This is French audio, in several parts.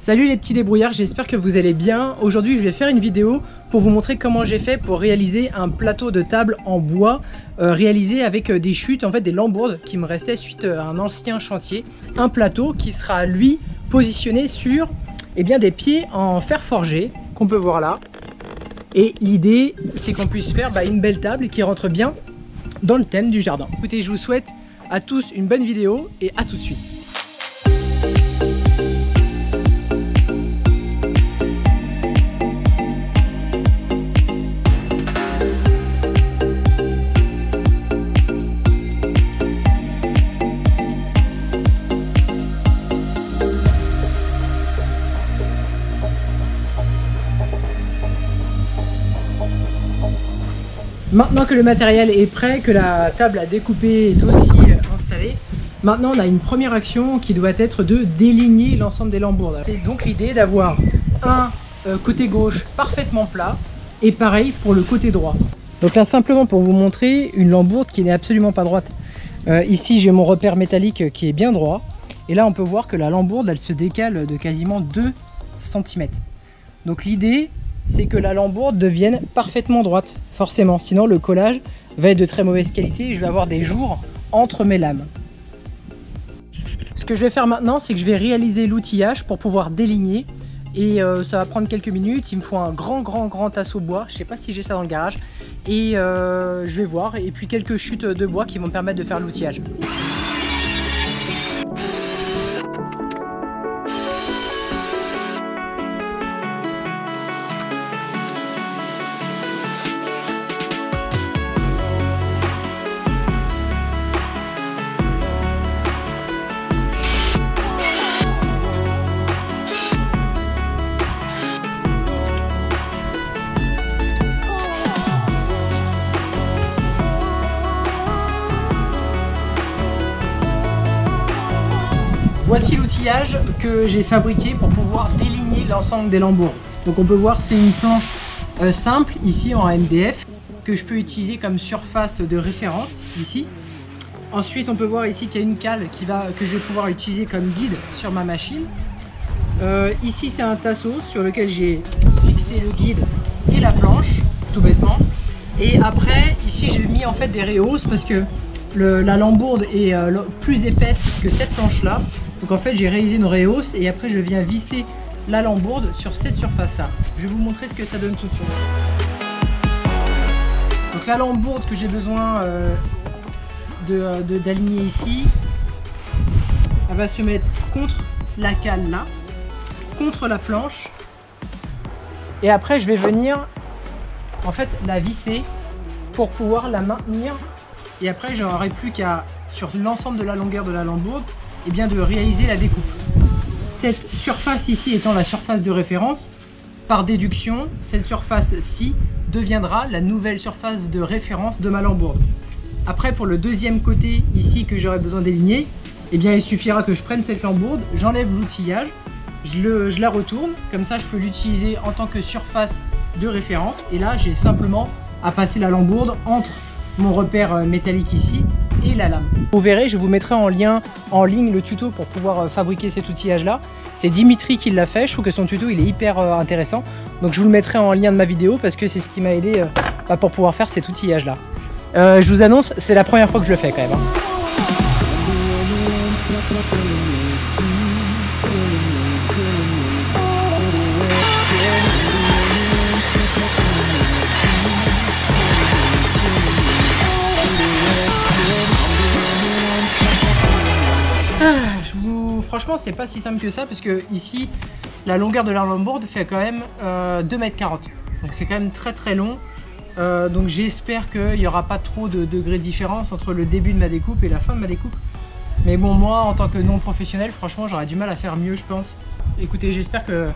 Salut les petits débrouillards, j'espère que vous allez bien. Aujourd'hui je vais faire une vidéo pour vous montrer comment j'ai fait pour réaliser un plateau de table en bois réalisé avec des chutes, en fait des lambourdes qui me restaient suite à un ancien chantier. Un plateau qui sera lui positionné sur des pieds en fer forgé qu'on peut voir là. Et l'idée c'est qu'on puisse faire une belle table qui rentre bien dans le thème du jardin. Écoutez, je vous souhaite à tous une bonne vidéo et à tout de suite. Maintenant que le matériel est prêt, que la table à découper est aussi installée, maintenant on a une première action qui doit être de déligner l'ensemble des lambourdes. C'est donc l'idée d'avoir un côté gauche parfaitement plat et pareil pour le côté droit. Donc là simplement pour vous montrer une lambourde qui n'est absolument pas droite. Ici j'ai mon repère métallique qui est bien droit et là on peut voir que la lambourde elle se décale de quasiment 2 cm. Donc l'idée c'est que la lambourde devienne parfaitement droite, forcément, sinon le collage va être de très mauvaise qualité et je vais avoir des jours entre mes lames. Ce que je vais faire maintenant, c'est que je vais réaliser l'outillage pour pouvoir déligner et ça va prendre quelques minutes. Il me faut un grand tasseau bois, je sais pas si j'ai ça dans le garage, et je vais voir, et puis quelques chutes de bois qui vont me permettre de faire l'outillage. Voici l'outillage que j'ai fabriqué pour pouvoir déligner l'ensemble des lambourdes. Donc on peut voir c'est une planche simple ici en MDF que je peux utiliser comme surface de référence ici. Ensuite on peut voir ici qu'il y a une cale que je vais pouvoir utiliser comme guide sur ma machine. Ici c'est un tasseau sur lequel j'ai fixé le guide et la planche tout bêtement. Et après ici j'ai mis en fait des rehausses parce que la lambourde est plus épaisse que cette planche là. Donc en fait j'ai réalisé une rehausse et après je viens visser la lambourde sur cette surface là. Je vais vous montrer ce que ça donne tout de suite. Donc la lambourde que j'ai besoin d'aligner ici, elle va se mettre contre la cale là, contre la planche. Et après je vais venir en fait la visser pour pouvoir la maintenir. Et après j'aurai plus qu'à, sur l'ensemble de la longueur de la lambourde, de réaliser la découpe. Cette surface ici étant la surface de référence, par déduction, cette surface-ci deviendra la nouvelle surface de référence de ma lambourde. Après pour le deuxième côté ici que j'aurai besoin d'aligner, il suffira que je prenne cette lambourde, j'enlève l'outillage, je la retourne, comme ça je peux l'utiliser en tant que surface de référence et là j'ai simplement à passer la lambourde entre mon repère métallique ici et la lame. Vous verrez, je vous mettrai en ligne le tuto pour pouvoir fabriquer cet outillage là. C'est Dimitri qui l'a fait, je trouve que son tuto il est hyper intéressant. Donc je vous le mettrai en lien de ma vidéo parce que c'est ce qui m'a aidé pour pouvoir faire cet outillage là. Je vous annonce, c'est la première fois que je le fais quand même. Franchement c'est pas si simple que ça parce que ici la longueur de la lambourde fait quand même 2,40 m. Donc c'est quand même très long. Donc j'espère qu'il n'y aura pas trop de degrés de différence entre le début de ma découpe et la fin de ma découpe. Mais bon, moi en tant que non professionnel, franchement j'aurais du mal à faire mieux je pense. Écoutez, j'espère que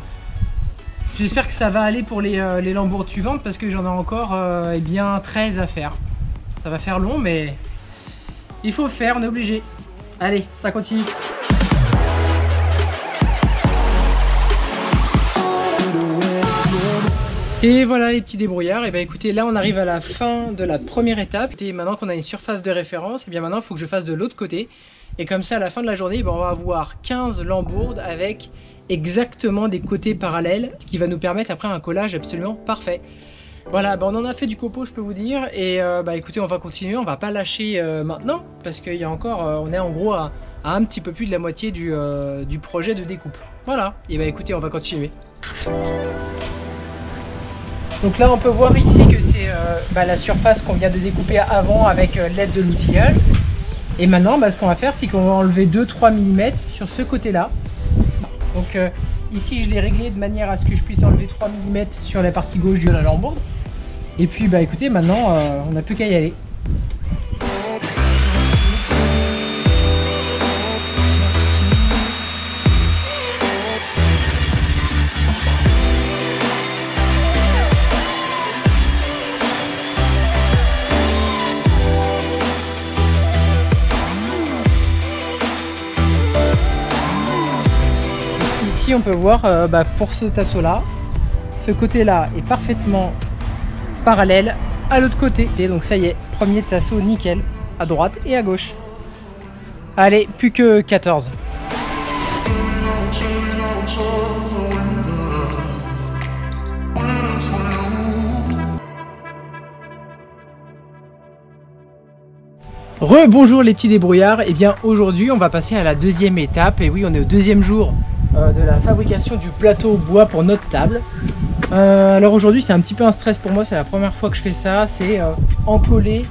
ça va aller pour les lambourdes suivantes parce que j'en ai encore 13 à faire. Ça va faire long mais il faut le faire, on est obligé. Allez, ça continue. Et voilà les petits débrouillards, et écoutez, là on arrive à la fin de la première étape. Et maintenant qu'on a une surface de référence, et bien maintenant il faut que je fasse de l'autre côté. Et comme ça à la fin de la journée, on va avoir 15 lambourdes avec exactement des côtés parallèles, ce qui va nous permettre après un collage absolument parfait. Voilà, on en a fait du copeau, je peux vous dire, et écoutez, on va continuer, on va pas lâcher maintenant, parce qu'il y a encore, on est en gros à un petit peu plus de la moitié du projet de découpe. Voilà, et écoutez, on va continuer. Donc là, on peut voir ici que c'est la surface qu'on vient de découper avant avec l'aide de l'outillage. Et maintenant, ce qu'on va faire, c'est qu'on va enlever 2-3 mm sur ce côté-là. Donc ici, je l'ai réglé de manière à ce que je puisse enlever 3 mm sur la partie gauche de la lambourde. Et puis, écoutez, maintenant, on n'a plus qu'à y aller. Ici, on peut voir pour ce tasseau là, ce côté là est parfaitement parallèle à l'autre côté. Et donc ça y est, premier tasseau nickel à droite et à gauche. Allez, plus que 14. Bonjour les petits débrouillards. Et bien aujourd'hui on va passer à la deuxième étape. Et oui, on est au deuxième jour de la fabrication du plateau bois pour notre table. Alors aujourd'hui c'est un petit peu un stress pour moi, c'est la première fois que je fais ça. C'est encoller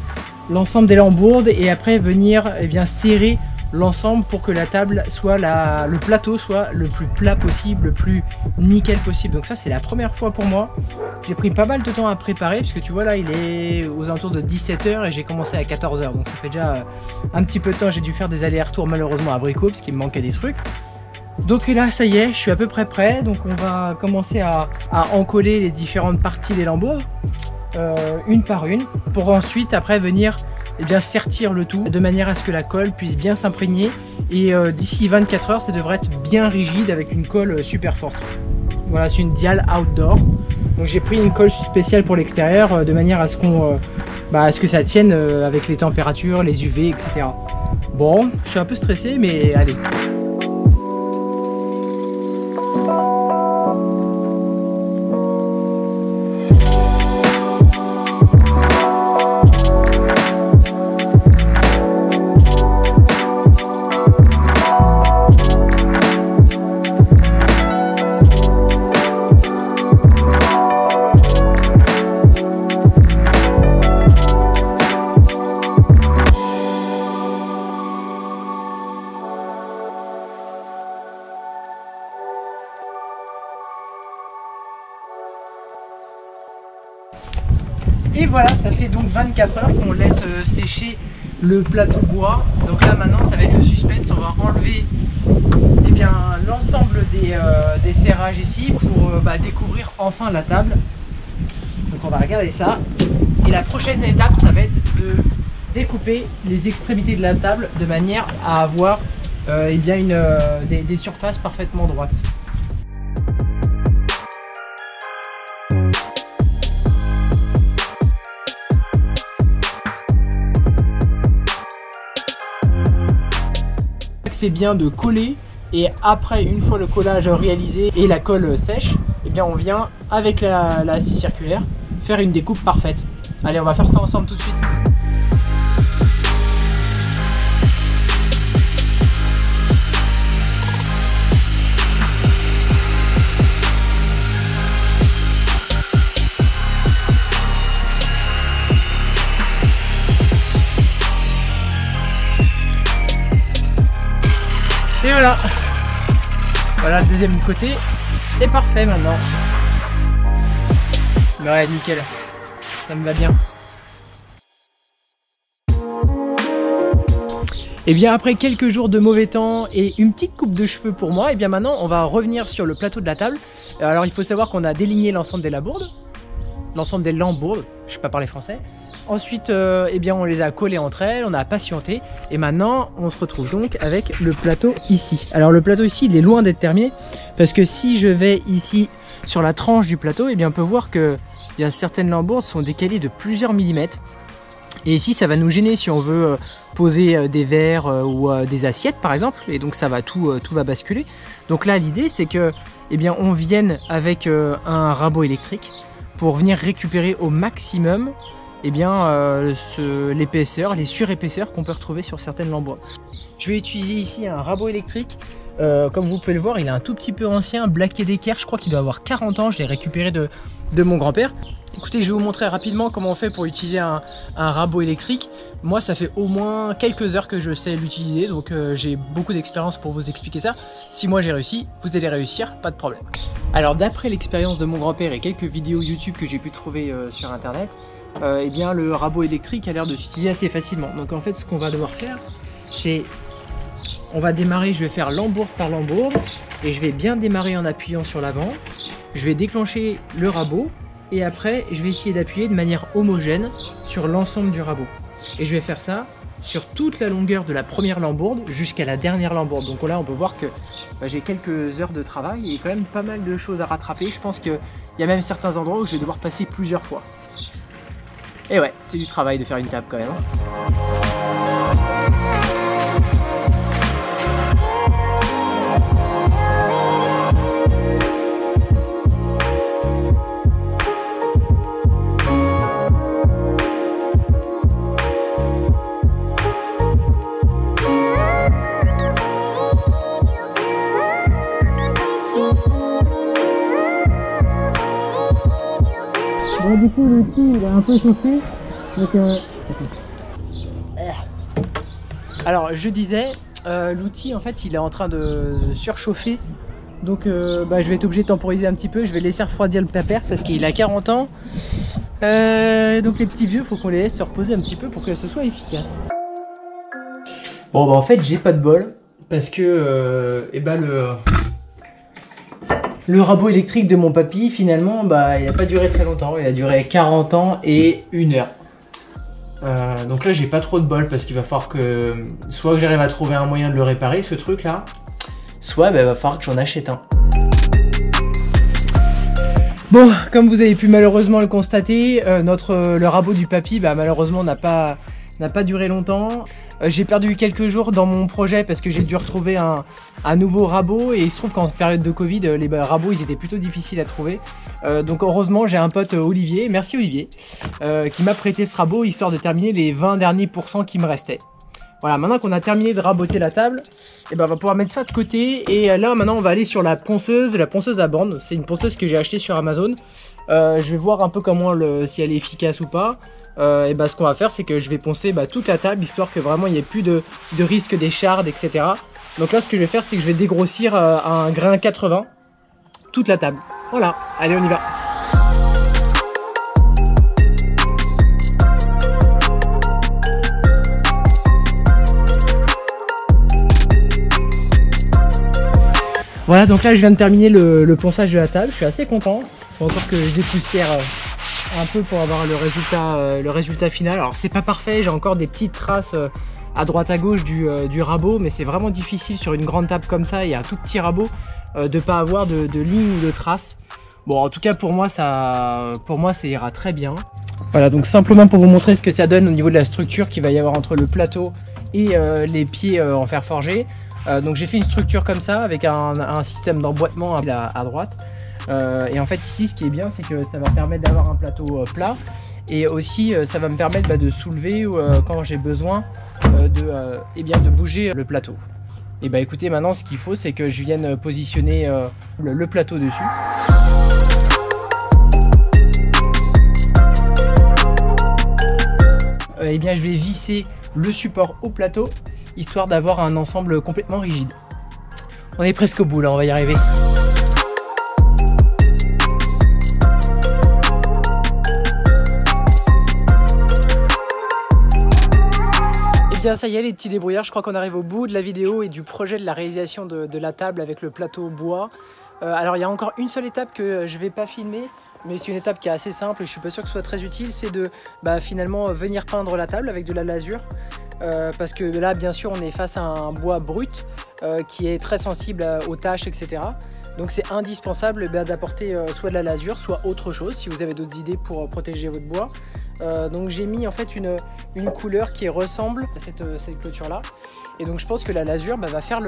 l'ensemble des lambourdes et après venir serrer l'ensemble pour que la table soit le plateau soit le plus plat possible, le plus nickel possible. Donc ça c'est la première fois pour moi. J'ai pris pas mal de temps à préparer parce que tu vois là il est aux alentours de 17 h et j'ai commencé à 14 h, donc ça fait déjà un petit peu de temps. J'ai dû faire des allers-retours malheureusement à Brico parce qu'il me manquait des trucs. Donc là ça y est, je suis à peu près prêt. Donc on va commencer à encoller les différentes parties des lambourdes une par une pour ensuite après venir sertir le tout de manière à ce que la colle puisse bien s'imprégner et d'ici 24 heures ça devrait être bien rigide avec une colle super forte. Voilà, c'est une Dial Outdoor. Donc j'ai pris une colle spéciale pour l'extérieur de manière à ce qu'on à ce que ça tienne avec les températures, les UV, etc. Bon, je suis un peu stressé mais allez. Et voilà, ça fait donc 24 heures qu'on laisse sécher le plateau bois. Donc là maintenant ça va être le suspense, on va enlever l'ensemble des serrages ici pour découvrir enfin la table. Donc on va regarder ça. Et la prochaine étape ça va être de découper les extrémités de la table de manière à avoir des surfaces parfaitement droites. C'est bien de coller et après une fois le collage réalisé et la colle sèche, on vient avec la scie circulaire faire une découpe parfaite. Allez, on va faire ça ensemble tout de suite. Et voilà, le deuxième côté est parfait maintenant. Ouais, nickel, ça me va bien. Et bien après quelques jours de mauvais temps et une petite coupe de cheveux pour moi, maintenant on va revenir sur le plateau de la table. Alors il faut savoir qu'on a déligné l'ensemble des lambourdes, je ne sais pas parler français. Ensuite, on les a collées entre elles, on a patienté et maintenant on se retrouve donc avec le plateau ici. Alors le plateau ici, il est loin d'être terminé parce que si je vais ici sur la tranche du plateau, on peut voir que certaines lambourdes sont décalées de plusieurs millimètres. Et ici ça va nous gêner si on veut poser des verres ou des assiettes par exemple, et donc ça va tout va basculer. Donc là l'idée c'est que eh bien, on vienne avec un rabot électrique pour venir récupérer au maximum eh bien, l'épaisseur, les surépaisseurs qu'on peut retrouver sur certaines lambois. Je vais utiliser ici un rabot électrique. Comme vous pouvez le voir, il est un tout petit peu ancien, Black & Decker, je crois qu'il doit avoir 40 ans, je l'ai récupéré de mon grand-père. Écoutez, je vais vous montrer rapidement comment on fait pour utiliser un rabot électrique. Moi, ça fait au moins quelques heures que je sais l'utiliser, donc j'ai beaucoup d'expérience pour vous expliquer ça. Si moi j'ai réussi, vous allez réussir, pas de problème. Alors d'après l'expérience de mon grand-père et quelques vidéos YouTube que j'ai pu trouver sur internet, eh bien le rabot électrique a l'air de s'utiliser assez facilement. Donc en fait, ce qu'on va devoir faire, c'est on va démarrer, je vais faire lambourde par lambourde et je vais bien démarrer en appuyant sur l'avant. Je vais déclencher le rabot et après je vais essayer d'appuyer de manière homogène sur l'ensemble du rabot. Et je vais faire ça sur toute la longueur de la première lambourde jusqu'à la dernière lambourde. Donc là on peut voir que j'ai quelques heures de travail et quand même pas mal de choses à rattraper. Je pense qu'il y a même certains endroits où je vais devoir passer plusieurs fois. Et ouais, c'est du travail de faire une table quand même. Bon, du coup l'outil il est un peu chauffé, donc alors je disais, l'outil en fait il est en train de surchauffer, donc je vais être obligé de temporiser un petit peu, je vais laisser refroidir le père parce qu'il a 40 ans, donc les petits vieux faut qu'on les laisse se reposer un petit peu pour que ce soit efficace. Bon bah en fait j'ai pas de bol parce que le rabot électrique de mon papy, finalement, il n'a pas duré très longtemps. Il a duré 40 ans et 1 heure. Donc là, j'ai pas trop de bol parce qu'il va falloir que... Soit que j'arrive à trouver un moyen de le réparer, ce truc-là. Soit il va falloir que j'en achète un. Bon, comme vous avez pu malheureusement le constater, le rabot du papy, malheureusement, n'a pas duré longtemps. J'ai perdu quelques jours dans mon projet parce que j'ai dû retrouver un nouveau rabot et il se trouve qu'en période de Covid, les rabots ils étaient plutôt difficiles à trouver. Donc heureusement j'ai un pote Olivier, merci Olivier, qui m'a prêté ce rabot histoire de terminer les 20 derniers pourcents qui me restaient. Voilà, maintenant qu'on a terminé de raboter la table, on va pouvoir mettre ça de côté et là maintenant on va aller sur la ponceuse à bande. C'est une ponceuse que j'ai achetée sur Amazon. Je vais voir un peu comment si elle est efficace ou pas. Ce qu'on va faire c'est que je vais poncer toute la table histoire que vraiment il n'y ait plus de risque d'écharde, etc. Donc là ce que je vais faire c'est que je vais dégrossir à un grain 80 toute la table. Voilà, allez on y va. Voilà, donc là je viens de terminer le ponçage de la table, je suis assez content. Il faut encore que je dépoussière un peu pour avoir le résultat final. Alors c'est pas parfait, j'ai encore des petites traces à droite à gauche du rabot, mais c'est vraiment difficile sur une grande table comme ça et un tout petit rabot de pas avoir de lignes ou de traces. Bon, en tout cas pour moi ça ira très bien. Voilà, donc simplement pour vous montrer ce que ça donne au niveau de la structure qu'il va y avoir entre le plateau et les pieds en fer forgé. Donc j'ai fait une structure comme ça avec un système d'emboîtement à droite. Et en fait ici ce qui est bien c'est que ça va permettre d'avoir un plateau plat et aussi ça va me permettre de soulever quand j'ai besoin de bouger le plateau. Et écoutez, maintenant ce qu'il faut c'est que je vienne positionner le plateau dessus. Je vais visser le support au plateau histoire d'avoir un ensemble complètement rigide. On est presque au bout là, on va y arriver. Et bien ça y est les petits débrouillards, je crois qu'on arrive au bout de la vidéo et du projet de la réalisation de la table avec le plateau bois. Alors il y a encore une seule étape que je ne vais pas filmer, mais c'est une étape qui est assez simple et je suis pas sûr que ce soit très utile, c'est de finalement venir peindre la table avec de la lasure. Parce que là bien sûr on est face à un bois brut qui est très sensible aux taches, etc. Donc c'est indispensable d'apporter soit de la lasure, soit autre chose si vous avez d'autres idées pour protéger votre bois. Donc j'ai mis en fait une couleur qui ressemble à cette clôture-là. Et donc je pense que la lasure va faire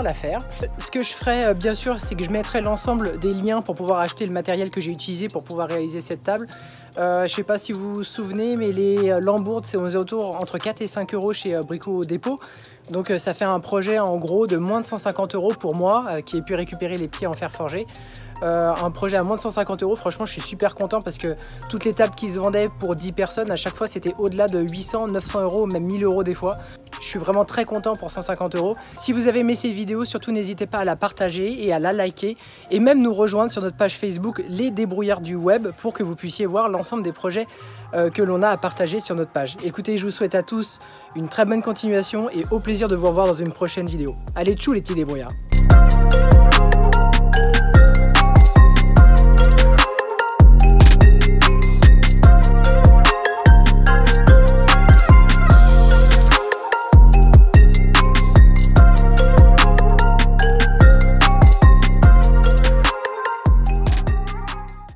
l'affaire. Ce que je ferai bien sûr, c'est que je mettrai l'ensemble des liens pour pouvoir acheter le matériel que j'ai utilisé pour pouvoir réaliser cette table. Je sais pas si vous vous souvenez, mais les lambourdes c'est aux alentours entre 4 et 5 euros chez Brico Dépôt. Donc ça fait un projet en gros de moins de 150 euros pour moi qui ai pu récupérer les pieds en fer forgé. Un projet à moins de 150 euros, franchement je suis super content parce que toutes les tables qui se vendaient pour 10 personnes, à chaque fois c'était au-delà de 800, 900 euros, même 1000 euros des fois. Je suis vraiment très content pour 150 euros. Si vous avez aimé ces vidéos, surtout n'hésitez pas à la partager et à la liker et même nous rejoindre sur notre page Facebook Les Débrouillards du Web pour que vous puissiez voir l'ensemble des projets que l'on a à partager sur notre page. Écoutez, je vous souhaite à tous une très bonne continuation et au plaisir de vous revoir dans une prochaine vidéo. Allez, tchou les petits débrouillards!